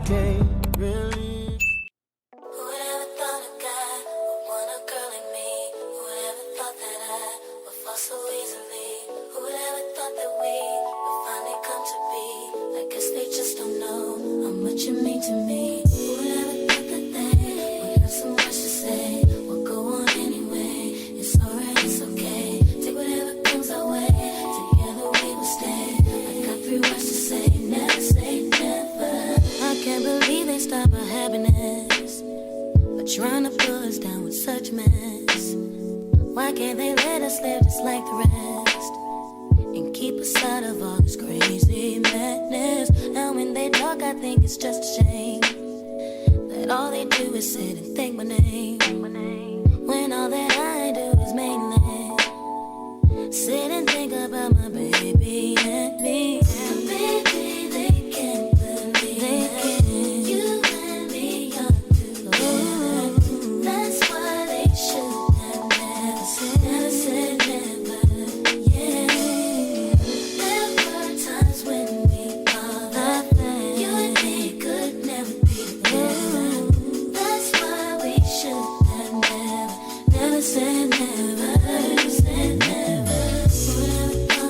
can't really. Who'd ever thought a guy would want a girl like me? Who'd ever thought that I would fall so easily? Who'd ever thought that we would finally come to be? I guess they just don't know how much you mean to me. Who'd ever thought that they would have so much to say? We'll go on anyway. It's alright, it's okay. Take whatever comes our way. Together we will stay. I got 3 words to say. Never say never. I can't believe they stop our happiness, but trying to pull us down with such mess. Why can't they let us live just like the rest and keep us out of all this crazy madness? And when they talk, I think it's just a shame that all they do is sit and think my name, when all that I do is mainly sit and think about my baby and me. And baby, they can't believe they can't. You and me are together. That's why they should have never said never. Yeah. There were times when we all thought that you and me could never be together. That's why we should have never said never. Said never.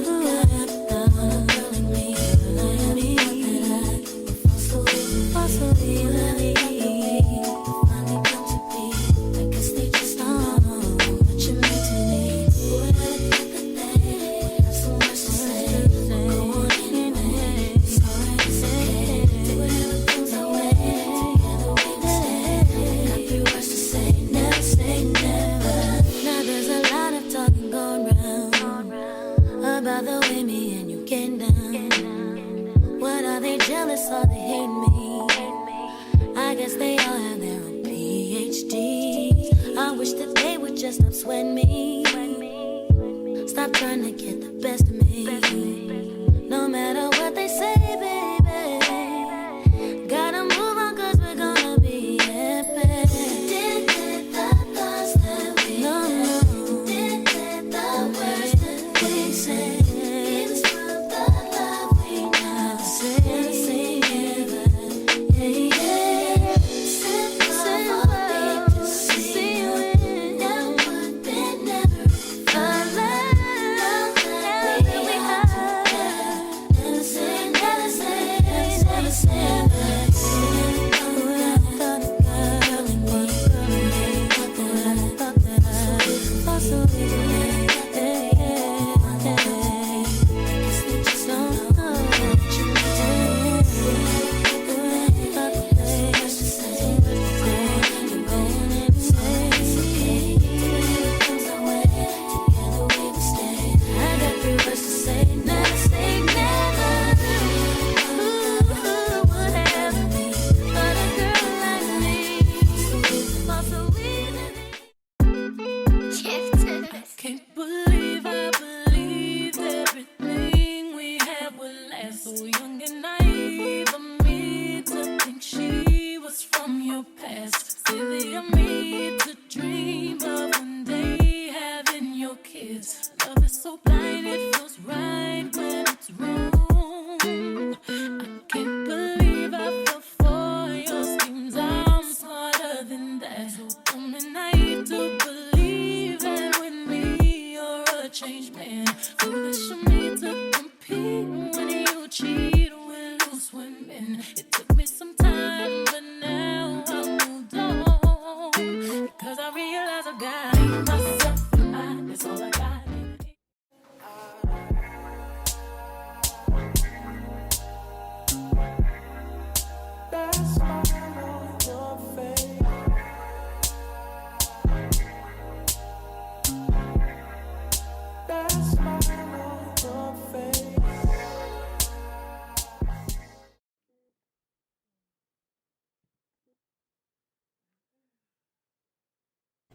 Whoever thought a girl like me, that I would fall so easily. Finally come to be. I guess they just don't know what you mean to me. Whoever thought that they would have so much to say? Go on anyway. It's alright, it's okay. Do whatever comes our way. Together we will stay. Got 3 words to say. Never say never. Now there's a lot of talking going round about the way me and you get down. What are they jealous or they hate me? I guess they all have their own PhD. I wish that they would just stop sweating me. Stop trying to get the best of me. No matter what they say, baby, gotta move on 'cause we're gonna be epic. Did the thoughts that we had? Did the words that we said? Keep us from the love we never say never. Yeah, yeah. Simple, be to see you in. Never would be never. Love that we have. Never say, never say, never say never. Whoever thought a girl like me, whoever thought that I would fall so easily. Guess they just don't know what you mean to me. Whoever thought that they had to say, go on and say it's okay. Whatever comes our way, together we will stay. I got 3 words to say, never say never. Who would ever be but a girl like me? Fall so easily. Can't believe I believed everything we had would last. So young and naive of me to think she was from your past. Silly of me to dream of one day having your kids. Love is so blind, it feels right when it's wrong. I can't believe I fell for your schemes. I'm smarter than that. So dumb and naive to believe that with me you're a changed man. Foolish of me to compete when you cheat with loose women. It took me some time, but now I moved on. Because I realize I got myself and I, that's all I got.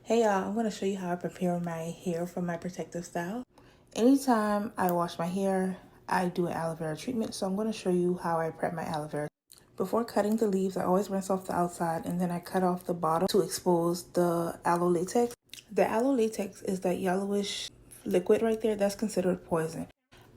Hey y'all, I'm going to show you how I prepare my hair for my protective style. Anytime I wash my hair, I do an aloe vera treatment, so I'm going to show you how I prep my aloe vera. Before cutting the leaves, I always rinse off the outside and then I cut off the bottom to expose the aloe latex. The aloe latex is that yellowish liquid right there. That's considered poison.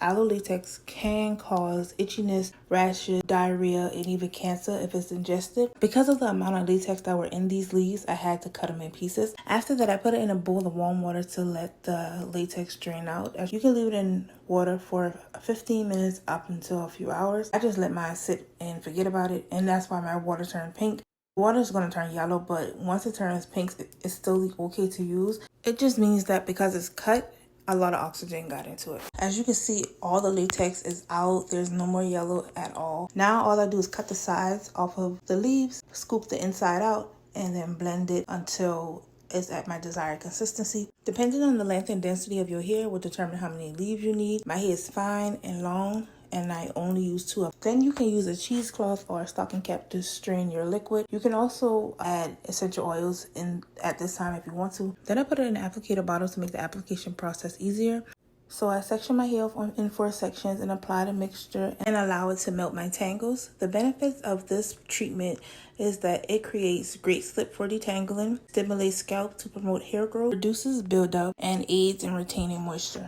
aloe latex can cause itchiness, rashes, diarrhea, and even cancer if it's ingested. Because of the amount of latex that were in these leaves, I had to cut them in pieces. After that, I put it in a bowl of warm water to let the latex drain out. You can leave it in water for 15 minutes up until a few hours. I just let mine sit and forget about it, and that's why my water turned pink. Water is going to turn yellow, but once it turns pink, it's still okay to use. It just means that because it's cut, a lot of oxygen got into it. As you can see, all the latex is out. There's no more yellow at all. Now all I do is cut the sides off of the leaves, scoop the inside out, and then blend it until it's at my desired consistency. Depending on the length and density of your hair will determine how many leaves you need. My hair is fine and long, and I only use 2 of them. Then you can use a cheesecloth or a stocking cap to strain your liquid. You can also add essential oils in at this time if you want to. Then I put it in an applicator bottle to make the application process easier. So I section my hair in 4 sections and apply the mixture and allow it to melt my tangles. The benefits of this treatment is that it creates great slip for detangling, stimulates scalp to promote hair growth, reduces buildup, and aids in retaining moisture.